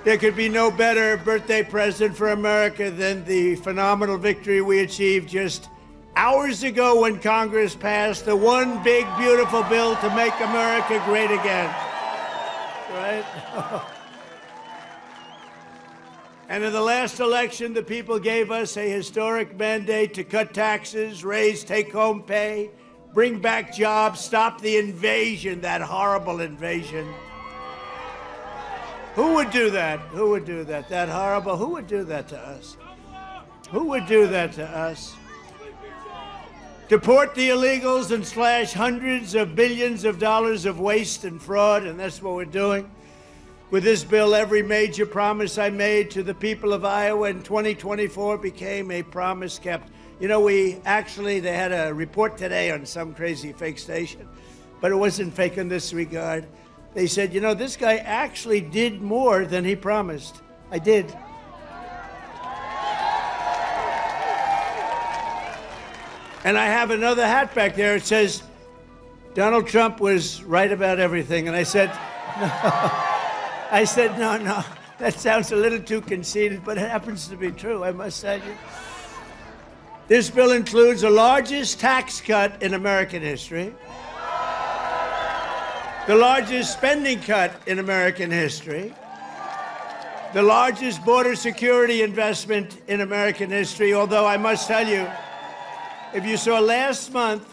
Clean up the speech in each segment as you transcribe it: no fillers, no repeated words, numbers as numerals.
There could be no better birthday present for America than the phenomenal victory we achieved just hours ago when Congress passed the one big, beautiful bill to make America great again. Right? And in the last election, the people gave us a historic mandate to cut taxes, raise take-home pay, bring back jobs, stop the invasion, that horrible invasion. Who would do that? Who would do that? That horrible, who would do that to us? Who would do that to us? Deport the illegals and slash hundreds of billions of dollars of waste and fraud, and that's what we're doing. With this bill, every major promise I made to the people of Iowa in 2024 became a promise kept. You know, they had a report today on some crazy fake station, but it wasn't fake in this regard. They said, you know, this guy actually did more than he promised. I did. And I have another hat back there. It says, Donald Trump was right about everything. And I said, no. No, that sounds a little too conceited, but it happens to be true, I must tell you. This bill includes the largest tax cut in American history, the largest spending cut in American history, the largest border security investment in American history, although I must tell you, if you saw last month,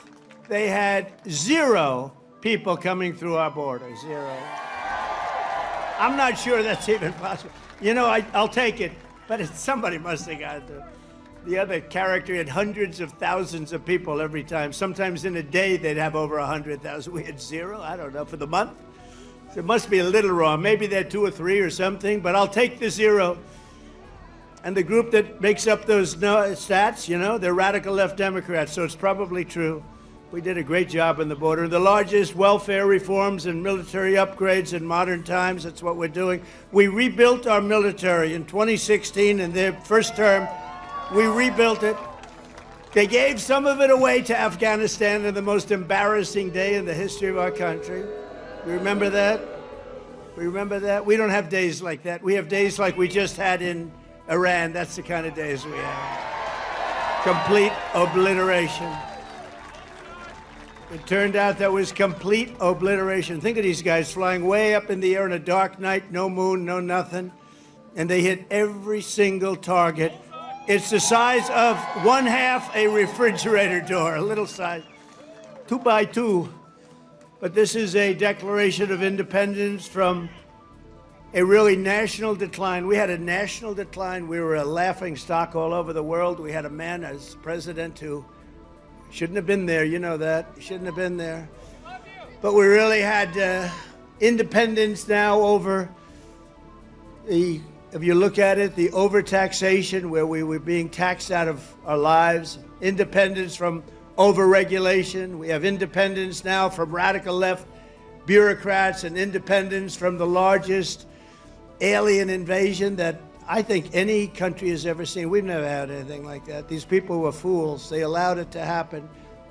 they had 0 people coming through our border, 0. I'm not sure that's even possible. You know, I'll take it, but somebody must have got to. The other character had hundreds of thousands of people every time. Sometimes in a day, they'd have over 100,000. We had 0, I don't know, for the month. So it must be a little wrong. Maybe they're 2 or 3 or something, but I'll take the 0. And the group that makes up those stats, you know, they're radical left Democrats, so it's probably true. We did a great job on the border. The largest welfare reforms and military upgrades in modern times, that's what we're doing. We rebuilt our military in 2016 in their first term. We rebuilt it. They gave some of it away to Afghanistan on the most embarrassing day in the history of our country. You remember that? We remember that? We don't have days like that. We have days like we just had in Iran. That's the kind of days we have. Complete obliteration. It turned out that was complete obliteration. Think of these guys flying way up in the air on a dark night, no moon, no nothing, and they hit every single target. It's the size of 1/2 a refrigerator door, a little size, 2 by 2. But this is a declaration of independence from a really national decline. We had a national decline. We were a laughing stock all over the world. We had a man as president who shouldn't have been there. You know that. He shouldn't have been there. But we really had independence now over the, if you look at it, the overtaxation, where we were being taxed out of our lives, independence from overregulation. We have independence now from radical left bureaucrats and independence from the largest alien invasion that I think any country has ever seen. We've never had anything like that. These people were fools. They allowed it to happen.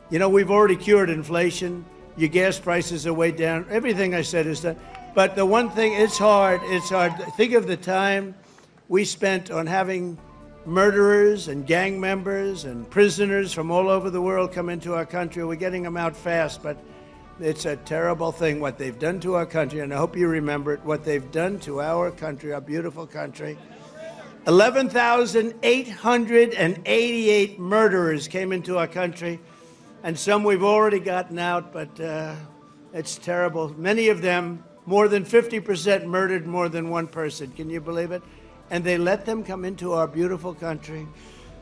You know, we've already cured inflation. Your gas prices are way down. Everything I said is done. But the one thing, it's hard. Think of the time we spent on having murderers and gang members and prisoners from all over the world come into our country. We're getting them out fast, but it's a terrible thing what they've done to our country, and I hope you remember it, what they've done to our country, our beautiful country. 11,888 murderers came into our country, and some we've already gotten out, but it's terrible. Many of them, more than 50%, murdered more than one person. Can you believe it? And they let them come into our beautiful country.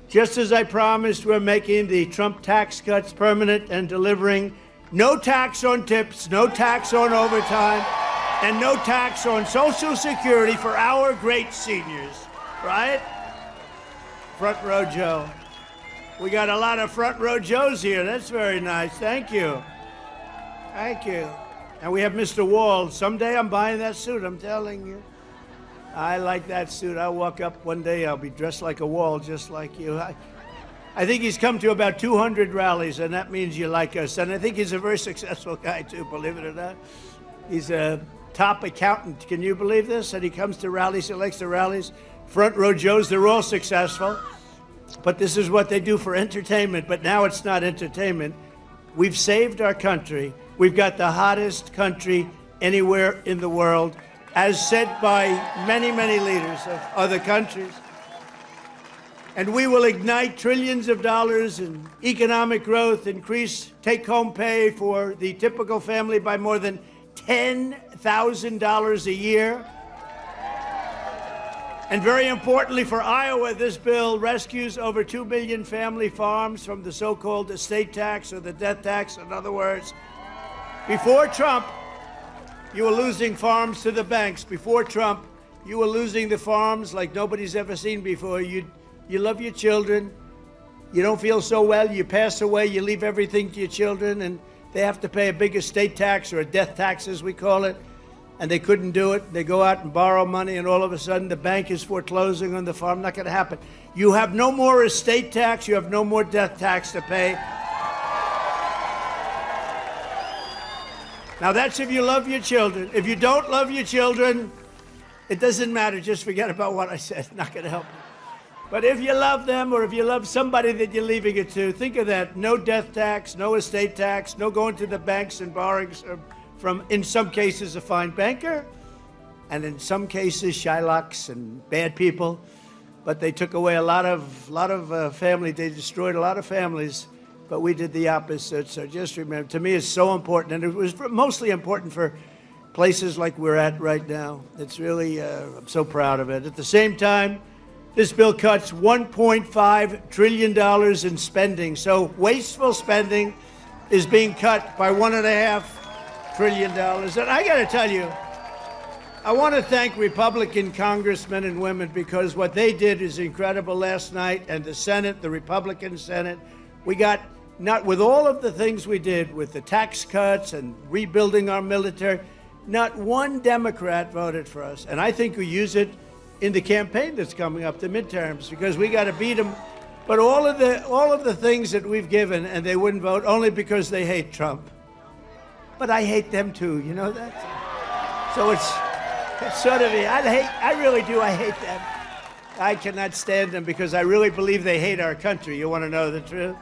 Just as I promised, we're making the Trump tax cuts permanent and delivering no tax on tips, no tax on overtime, and no tax on Social Security for our great seniors, right? Front row Joe. We got a lot of front row Joes here. That's very nice. Thank you. Thank you. And we have Mr. Wall. Someday I'm buying that suit, I'm telling you. I like that suit. I'll walk up one day, I'll be dressed like a wall, just like you. I think he's come to about 200 rallies, and that means you like us. And I think he's a very successful guy, too, believe it or not. He's a top accountant. Can you believe this? And he comes to rallies, he likes the rallies. Front row Joes, they're all successful. But this is what they do for entertainment. But now it's not entertainment. We've saved our country. We've got the hottest country anywhere in the world, as said by many, many leaders of other countries. And we will ignite trillions of dollars in economic growth, increase take-home pay for the typical family by more than $10,000 a year. And very importantly for Iowa, this bill rescues over 2 million family farms from the so-called estate tax or the death tax. In other words, before Trump, you were losing farms to the banks. Before Trump, you were losing the farms like nobody's ever seen before. You love your children. You don't feel so well. You pass away. You leave everything to your children, and they have to pay a big estate tax or a death tax, as we call it. And they couldn't do it. They go out and borrow money, and all of a sudden the bank is foreclosing on the farm. Not going to happen. You have no more estate tax. You have no more death tax to pay. Now, that's if you love your children. If you don't love your children, it doesn't matter. Just forget about what I said. Not going to help you. But if you love them, or if you love somebody that you're leaving it to, think of that. No death tax, no estate tax, no going to the banks and borrowing from, in some cases, a fine banker, and in some cases, Shylocks and bad people. But they took away a lot of family. They destroyed a lot of families. But we did the opposite. So just remember, to me, it's so important, and it was mostly important for places like we're at right now. It's really, I'm so proud of it. At the same time, this bill cuts $1.5 trillion in spending. So wasteful spending is being cut by $1.5 trillion. And I got to tell you, I want to thank Republican congressmen and women, because what they did is incredible last night. And the Senate, the Republican Senate, we got, not with all of the things we did with the tax cuts and rebuilding our military, not one Democrat voted for us. And I think we use it in the campaign that's coming up, the midterms, because we got to beat them. But all of the things that we've given, and they wouldn't vote only because they hate Trump. But I hate them too, you know that? So it's sort of, I really do, I hate them. I cannot stand them because I really believe they hate our country. You want to know the truth?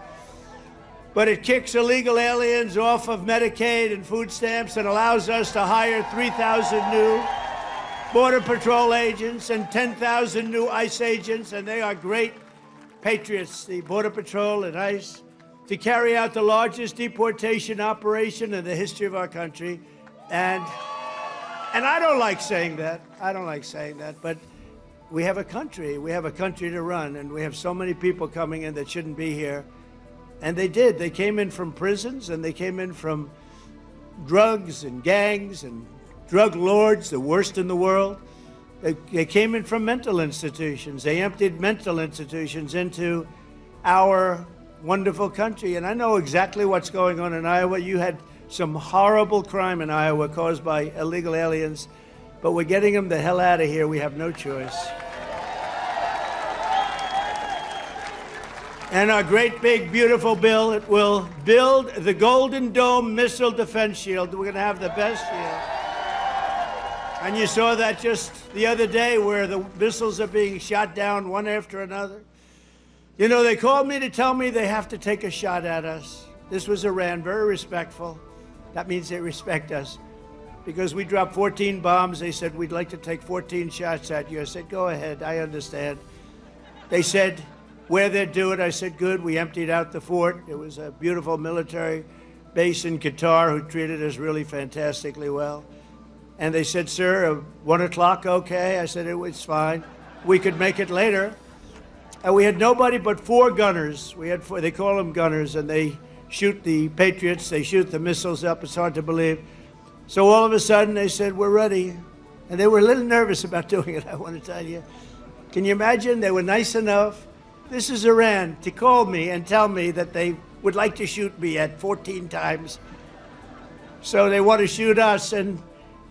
But it kicks illegal aliens off of Medicaid and food stamps and allows us to hire 3,000 new Border Patrol agents and 10,000 new ICE agents, and they are great patriots, the Border Patrol and ICE, to carry out the largest deportation operation in the history of our country. And I don't like saying that. I don't like saying that, but we have a country. We have a country to run, and we have so many people coming in that shouldn't be here. And they did. They came in from prisons, and they came in from drugs and gangs and drug lords, the worst in the world. They came in from mental institutions. They emptied mental institutions into our wonderful country. And I know exactly what's going on in Iowa. You had some horrible crime in Iowa caused by illegal aliens, but we're getting them the hell out of here. We have no choice. And our great, big, beautiful bill, it will build the Golden Dome missile defense shield. We're going to have the best shield. And you saw that just the other day, where the missiles are being shot down one after another. You know, they called me to tell me they have to take a shot at us. This was Iran, very respectful. That means they respect us. Because we dropped 14 bombs, they said, we'd like to take 14 shots at you. I said, go ahead, I understand. They said, where they'd do it. I said, good. We emptied out the fort. It was a beautiful military base in Qatar who treated us really fantastically well. And they said, sir, 1 o'clock, okay? I said, it's fine. We could make it later. And we had nobody but 4 gunners. We had 4, they call them gunners, and they shoot the Patriots. They shoot the missiles up. It's hard to believe. So all of a sudden, they said, we're ready. And they were a little nervous about doing it, I want to tell you. Can you imagine? They were nice enough. This is Iran, to call me and tell me that they would like to shoot me at 14 times. So they want to shoot us, and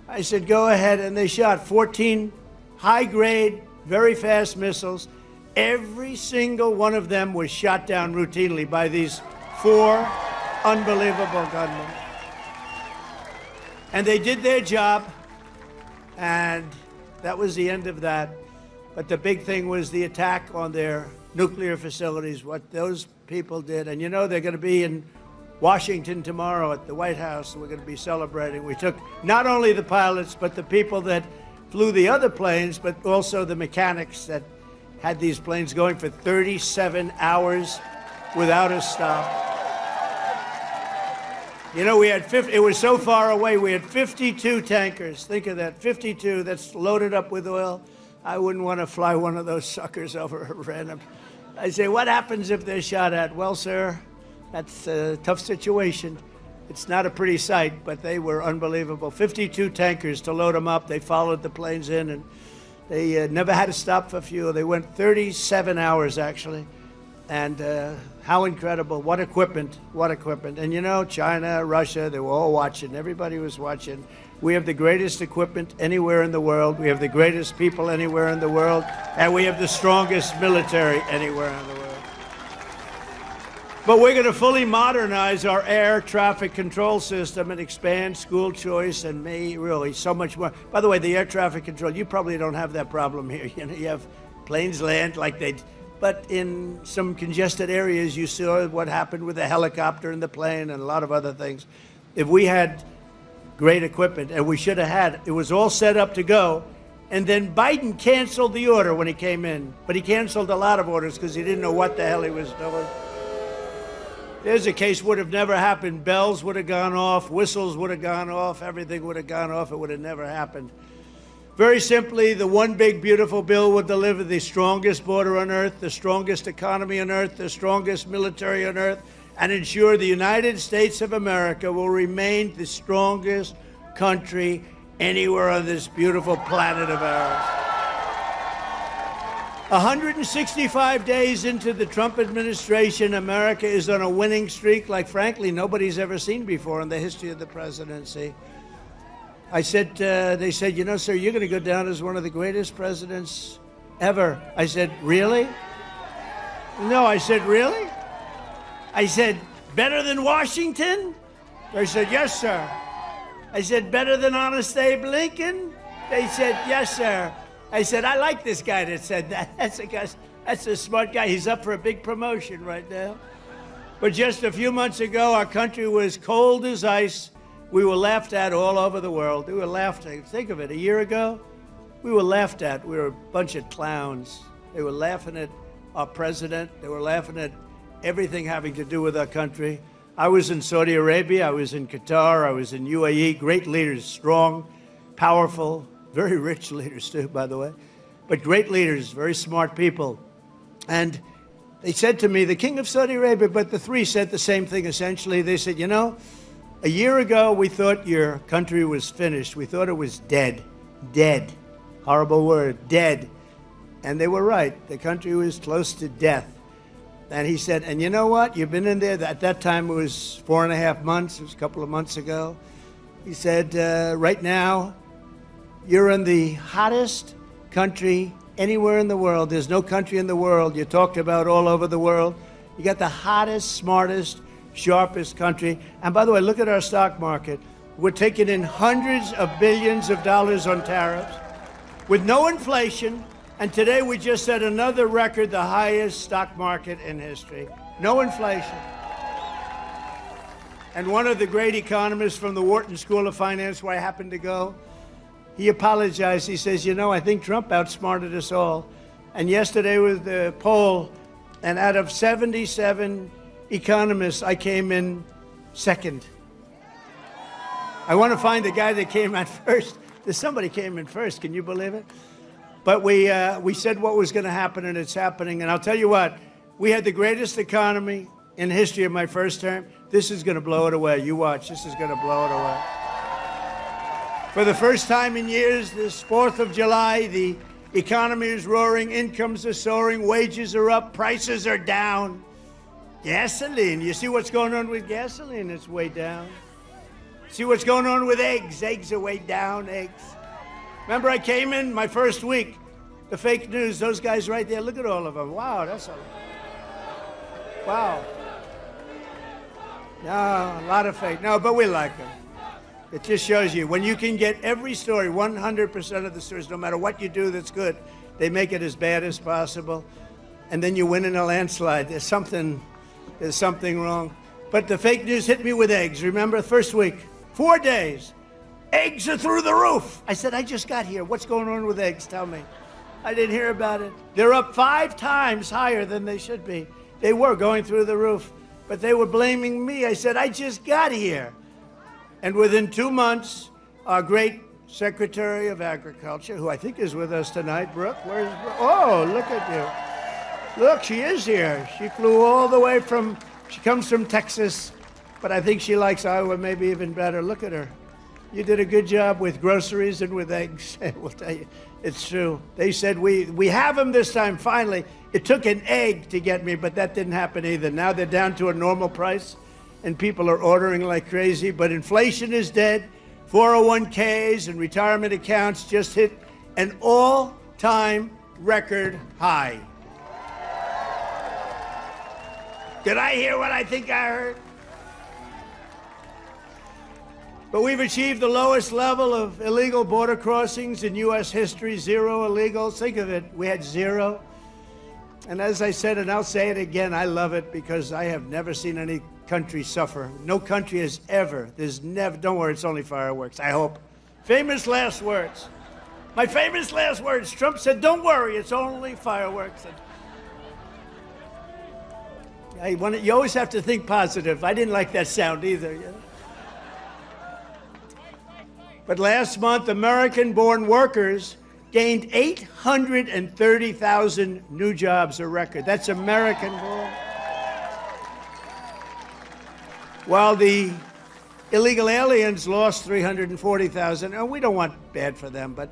I said, go ahead, and they shot 14 high-grade, very fast missiles. Every single one of them was shot down routinely by these 4 unbelievable gunmen. And they did their job. And that was the end of that. But the big thing was the attack on their nuclear facilities, what those people did. And you know, they're going to be in Washington tomorrow at the White House. We're going to be celebrating. We took not only the pilots, but the people that flew the other planes, but also the mechanics that had these planes going for 37 hours without a stop. You know, we had it was so far away, we had 52 tankers. Think of that, 52 that's loaded up with oil. I wouldn't want to fly one of those suckers over a random. I say, what happens if they're shot at? Well, sir, that's a tough situation. It's not a pretty sight, but they were unbelievable. 52 tankers to load them up. They followed the planes in, and they never had to stop for fuel. They went 37 hours, actually. And how incredible. What equipment. What equipment. And, you know, China, Russia, they were all watching. Everybody was watching. We have the greatest equipment anywhere in the world. We have the greatest people anywhere in the world. And we have the strongest military anywhere in the world. But we're going to fully modernize our air traffic control system and expand school choice and really so much more. By the way, the air traffic control, you probably don't have that problem here. You know, you have planes land like they, but in some congested areas, you saw what happened with the helicopter and the plane and a lot of other things. If we had great equipment, and we should have had, it was all set up to go, and then Biden canceled the order when he came in, but he canceled a lot of orders because he didn't know what the hell he was doing. There's a case would have never happened. Bells would have gone off, whistles would have gone off, everything would have gone off. It would have never happened. Very simply, the one big beautiful bill would deliver the strongest border on earth, the strongest economy on earth, the strongest military on earth, and ensure the United States of America will remain the strongest country anywhere on this beautiful planet of ours. 165 days into the Trump administration, America is on a winning streak like, frankly, nobody's ever seen before in the history of the presidency. I said, they said, you know, sir, you're going to go down as one of the greatest presidents ever. I said, really? No, I said, really? I said, better than Washington? They said, yes, sir. I said, better than Honest Abe Lincoln? They said, yes, sir. I said, I like this guy that said that. That's a smart guy. He's up for a big promotion right now. But just a few months ago, our country was cold as ice. We were laughed at all over the world. We were laughed at. Think of it, a year ago, we were laughed at. We were a bunch of clowns. They were laughing at our president. They were laughing at everything having to do with our country. I was in Saudi Arabia. I was in Qatar. I was in UAE. Great leaders, strong, powerful, very rich leaders too, by the way, but great leaders, very smart people. And they said to me, the king of Saudi Arabia, but the three said the same thing essentially. They said, you know, a year ago we thought your country was finished. We thought it was dead. Dead. Horrible word, dead. And they were right. The country was close to death. And he said, and you know what? You've been in there. At that time it was 4.5 months. It was a couple of months ago. He said, right now, you're in the hottest country anywhere in the world. There's no country in the world. You talked about all over the world. You got the hottest, smartest, sharpest country. And by the way, look at our stock market. We're taking in hundreds of billions of dollars on tariffs with no inflation. And today we just set another record, the highest stock market in history. No inflation. And one of the great economists from the Wharton School of Finance, where I happened to go, he apologized. He says, you know, I think Trump outsmarted us all. And yesterday was the poll, and out of 77 economists, I came in second. I want to find the guy that came out first. Somebody came in first. Can you believe it? But we said what was going to happen, and it's happening. And I'll tell you what, we had the greatest economy in the history of my first term. This is going to blow it away. You watch. This is going to blow it away. For the first time in years, this 4th of July, the economy is roaring, incomes are soaring, wages are up, prices are down. Gasoline, you see what's going on with gasoline? It's way down. See what's going on with eggs? Eggs are way down, eggs. Remember I came in my first week, the fake news, those guys right there, look at all of them. Wow, that's a, wow. No, a lot of fake, no, but we like them. It just shows you when you can get every story, 100% of the stories, no matter what you do that's good, they make it as bad as possible, and then you win in a landslide. There's something wrong. But the fake news hit me with eggs. Remember, first week, 4 days, eggs are through the roof. I said, I just got here. What's going on with eggs? Tell me. I didn't hear about it. They're up 5 times higher than they should be. They were going through the roof, but they were blaming me. I said, I just got here. And within 2 months, our great Secretary of Agriculture, who I think is with us tonight, Brooke, where's Brooke? Oh, look at you. Look, she is here. She flew all the way she comes from Texas, but I think she likes Iowa maybe even better. Look at her. You did a good job with groceries and with eggs. We'll tell you, it's true. They said, we have them this time, finally. It took an egg to get me, but that didn't happen either. Now they're down to a normal price, and people are ordering like crazy, but inflation is dead. 401ks and retirement accounts just hit an all-time record high. Did I hear what I think I heard? But we've achieved the lowest level of illegal border crossings in U.S. history, 0 illegals. Think of it, we had 0. And as I said, and I'll say it again, I love it because I have never seen any country suffer. No country has ever. There's never, don't worry, it's only fireworks, I hope. Famous last words. My famous last words, Trump said, don't worry, it's only fireworks. You always have to think positive. I didn't like that sound either. You know? But last month, American-born workers gained 830,000 new jobs, a record. That's American-born. While the illegal aliens lost 340,000. And we don't want bad for them, but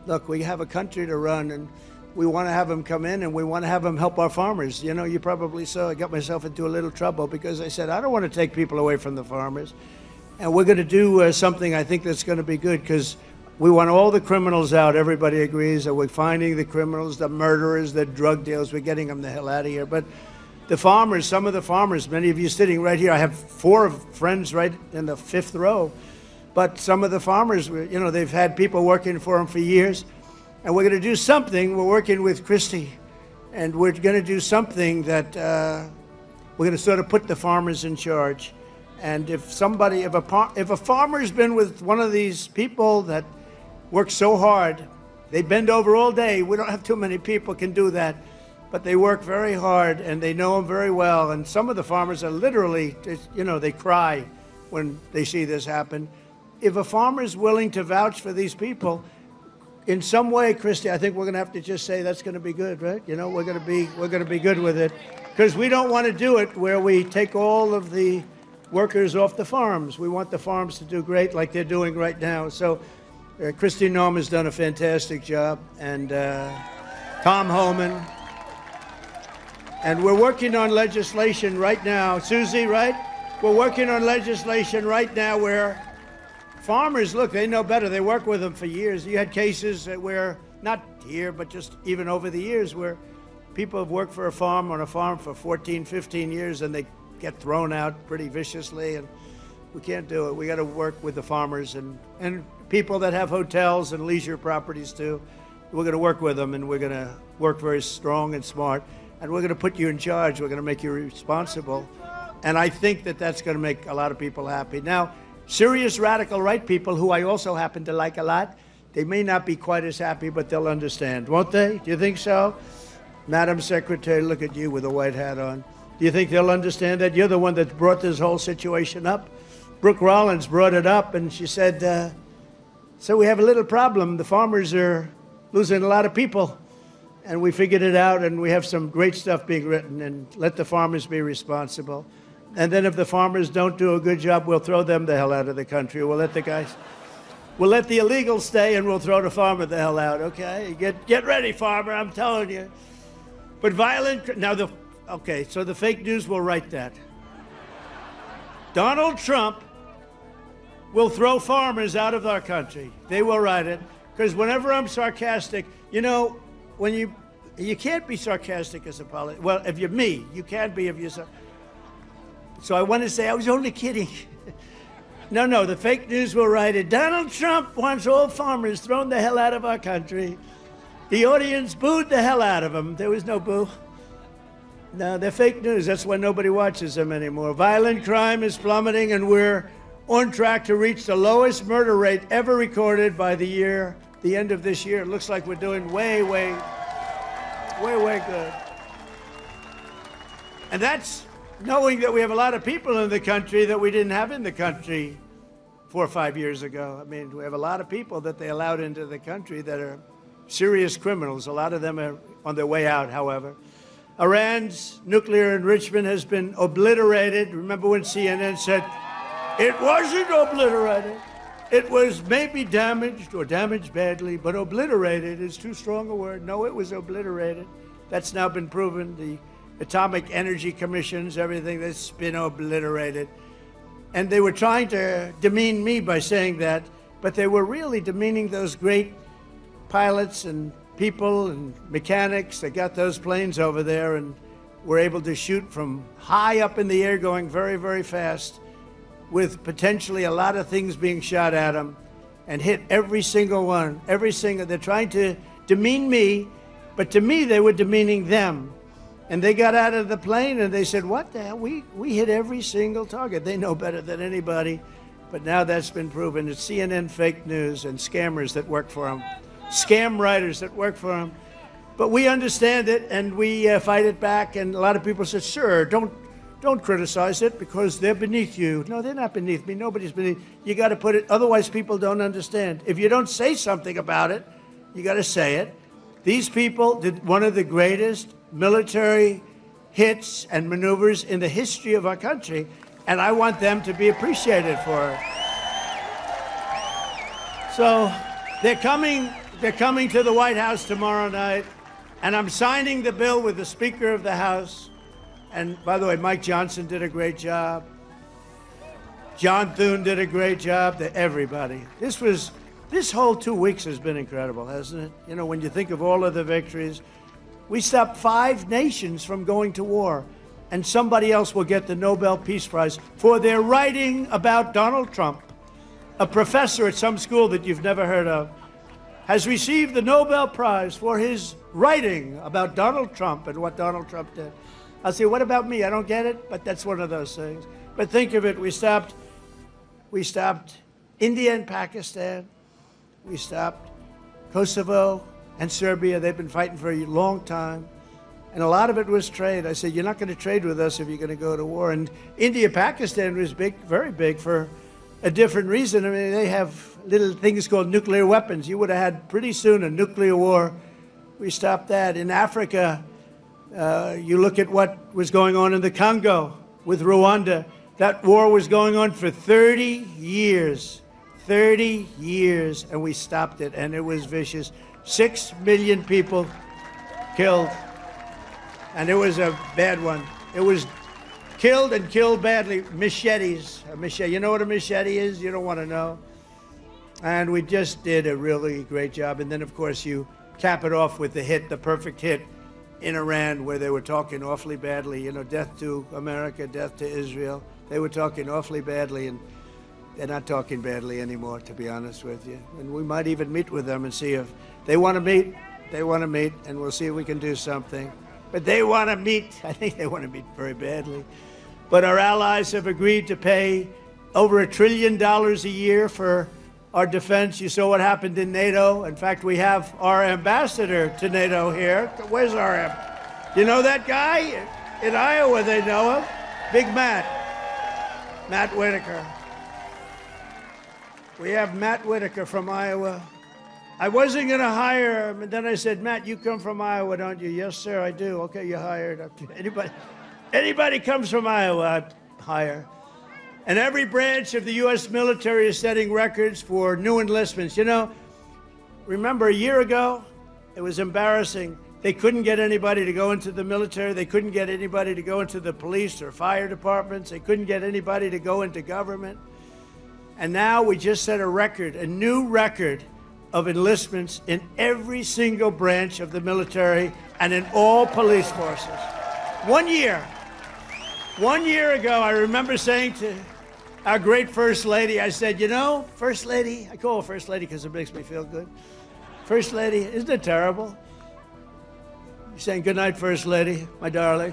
look, we have a country to run, and we want to have them come in, and we want to have them help our farmers. You know, you probably saw I got myself into a little trouble because I said, I don't want to take people away from the farmers. And we're going to do something I think that's going to be good because we want all the criminals out. Everybody agrees that we're finding the criminals, the murderers, the drug dealers. We're getting them the hell out of here. But the farmers, some of the farmers, many of you sitting right here, I have 4 friends right in the 5th row. But some of the farmers, you know, they've had people working for them for years. And we're going to do something. We're working with Christie, and we're going to do something that we're going to sort of put the farmers in charge. And if a farmer's been with one of these people that work so hard, they bend over all day. We don't have too many people can do that, but they work very hard and they know them very well. And some of the farmers are literally, you know, they cry when they see this happen. If a farmer is willing to vouch for these people, in some way, Christy, I think we're going to have to just say that's going to be good, right? You know, we're going to be good with it, because we don't want to do it where we take all of the workers off the farms. We want the farms to do great like they're doing right now. So Christy Norm has done a fantastic job, and Tom Homan. And we're working on legislation right now. Susie, right? We're working on legislation right now where farmers, look, they know better. They work with them for years. You had cases where, not here, but just even over the years, where people have worked for on a farm for 14, 15 years, and they get thrown out pretty viciously, and we can't do it. We got to work with the farmers and people that have hotels and leisure properties too. We're going to work with them, and we're going to work very strong and smart, and we're going to put you in charge. We're going to make you responsible, and I think that that's going to make a lot of people happy. Now, serious radical right people, who I also happen to like a lot, they may not be quite as happy, but they'll understand, won't they? Do you think so? Madam Secretary, look at you with a white hat on. Do you think they'll understand that? You're the one that brought this whole situation up. Brooke Rollins brought it up, and she said, so we have a little problem. The farmers are losing a lot of people, and we figured it out, and we have some great stuff being written, and let the farmers be responsible. And then if the farmers don't do a good job, we'll throw them the hell out of the country. We'll let the illegals stay, and we'll throw the farmer the hell out, okay? Get ready, farmer, I'm telling you. But okay, so the fake news will write that. Donald Trump will throw farmers out of our country. They will write it, because whenever I'm sarcastic, you know, when you can't be sarcastic as a politician. Well, if you're me, you can't be if you're so I want to say I was only kidding. No, the fake news will write it. Donald Trump wants all farmers thrown the hell out of our country. The audience booed the hell out of him. There was no boo. No, they're fake news. That's why nobody watches them anymore. Violent crime is plummeting, and we're on track to reach the lowest murder rate ever recorded by the end of this year. It looks like we're doing way good. And that's knowing that we have a lot of people in the country that we didn't have in the country 4 or 5 years ago. I mean, we have a lot of people that they allowed into the country that are serious criminals. A lot of them are on their way out, however. Iran's nuclear enrichment has been obliterated. Remember when CNN said, it wasn't obliterated. It was maybe damaged or damaged badly, but obliterated is too strong a word. No, it was obliterated. That's now been proven. The Atomic Energy Commissions, everything that's been obliterated. And they were trying to demean me by saying that, but they were really demeaning those great pilots and people and mechanics that got those planes over there and were able to shoot from high up in the air going very, very fast with potentially a lot of things being shot at them and hit every single one, they're trying to demean me, but to me they were demeaning them. And they got out of the plane and they said, what the hell, we hit every single target. They know better than anybody, but now that's been proven. It's CNN fake news and scammers that work for them. Scam writers that work for them. But we understand it, and we fight it back, and a lot of people said, sir, don't criticize it because they're beneath you. No, they're not beneath me. Nobody's beneath. You got to put it, otherwise people don't understand. If you don't say something about it, you got to say it. These people did one of the greatest military hits and maneuvers in the history of our country, and I want them to be appreciated for it. So they're coming to the White House tomorrow night, and I'm signing the bill with the Speaker of the House. And by the way, Mike Johnson did a great job. John Thune did a great job. Everybody. This whole 2 weeks has been incredible, hasn't it? You know, when you think of all of the victories, we stopped 5 nations from going to war, and somebody else will get the Nobel Peace Prize for their writing about Donald Trump. A professor at some school that you've never heard of has received the Nobel Prize for his writing about Donald Trump and what Donald Trump did. I'll say, what about me? I don't get it, but that's one of those things. But think of it, we stopped India and Pakistan. We stopped Kosovo and Serbia. They've been fighting for a long time. And a lot of it was trade. I said, you're not going to trade with us if you're going to go to war. And India, Pakistan was big, very big for a different reason. I mean, they have little things called nuclear weapons. You would have had pretty soon a nuclear war. We stopped that. In Africa, you look at what was going on in the Congo with Rwanda. That war was going on for 30 years. 30 years, and we stopped it, and it was vicious. 6 million people killed, and it was a bad one. It was killed and killed badly. Machetes. A machete. You know what a machete is? You don't want to know. And we just did a really great job. And then, of course, you cap it off with the hit, the perfect hit in Iran, where they were talking awfully badly. You know, death to America, death to Israel. They were talking awfully badly, and they're not talking badly anymore, to be honest with you. And we might even meet with them and see if they want to meet. They want to meet, and we'll see if we can do something. But they want to meet. I think they want to meet very badly. But our allies have agreed to pay over $1 trillion a year for our defense. You saw what happened in NATO. In fact, we have our ambassador to NATO here. Where's our you know that guy? In Iowa, they know him. Big Matt Whitaker. We have Matt Whitaker from Iowa. I wasn't going to hire him, and then I said, Matt, you come from Iowa, don't you? Yes, sir, I do. Okay, you're hired. Anybody comes from Iowa, I hire. And every branch of the U.S. military is setting records for new enlistments. You know, remember a year ago, it was embarrassing. They couldn't get anybody to go into the military. They couldn't get anybody to go into the police or fire departments. They couldn't get anybody to go into government. And now we just set a record, a new record of enlistments in every single branch of the military and in all police forces. 1 year. 1 year ago, I remember saying to our great First Lady. I said, you know, First Lady, I call her First Lady because it makes me feel good. First Lady, isn't it terrible? You're saying good night, First Lady, my darling.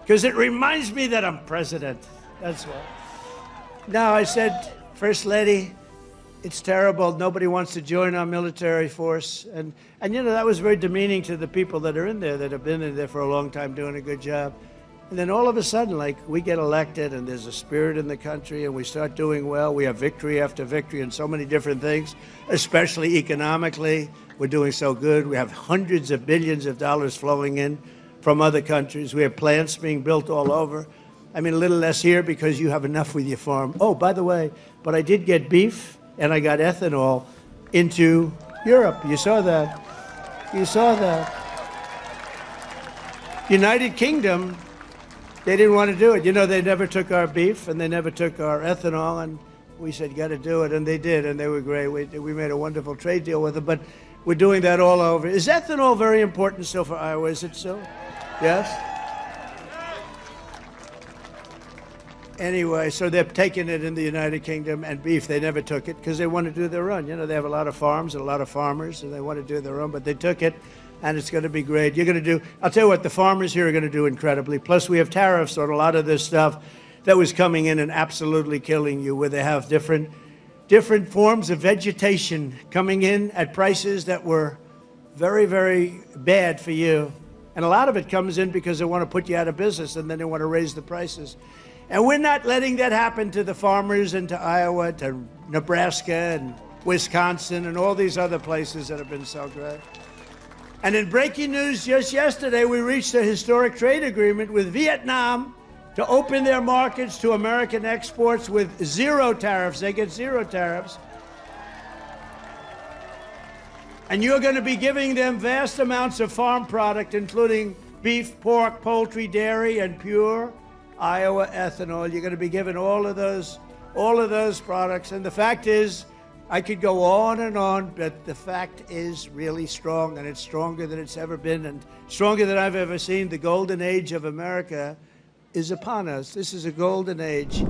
Because it reminds me that I'm president. That's why. No, I said, First Lady, it's terrible. Nobody wants to join our military force. And you know, that was very demeaning to the people that are in there, that have been in there for a long time doing a good job. And then all of a sudden, like, we get elected and there's a spirit in the country and we start doing well. We have victory after victory in so many different things, especially economically. We're doing so good. We have hundreds of billions of dollars flowing in from other countries. We have plants being built all over. I mean, a little less here because you have enough with your farm. Oh, by the way, but I did get beef and I got ethanol into Europe. You saw that. You saw that. United Kingdom, they didn't want to do it. You know, they never took our beef and they never took our ethanol, and we said, you got to do it, and they did, and they were great. We made a wonderful trade deal with them, but we're doing that all over. Is ethanol very important still for Iowa? Is it so? Yes? Anyway, so they're taking it in the United Kingdom, and beef, they never took it because they want to do their own. You know, they have a lot of farms and a lot of farmers, and they want to do their own, but they took it, and it's going to be great. You're going to do, I'll tell you what, the farmers here are going to do incredibly. Plus, we have tariffs on a lot of this stuff that was coming in and absolutely killing you, where they have different forms of vegetation coming in at prices that were very, very bad for you. And a lot of it comes in because they want to put you out of business, and then they want to raise the prices. And we're not letting that happen to the farmers and to Iowa, to Nebraska and Wisconsin and all these other places that have been so great. And in breaking news just yesterday, we reached a historic trade agreement with Vietnam to open their markets to American exports with zero tariffs. They get zero tariffs. And you're going to be giving them vast amounts of farm product, including beef, pork, poultry, dairy, and pure Iowa ethanol. You're going to be given all of those products. And the fact is, I could go on, but the fact is really strong, and it's stronger than it's ever been, and stronger than I've ever seen. The golden age of America is upon us. This is a golden age.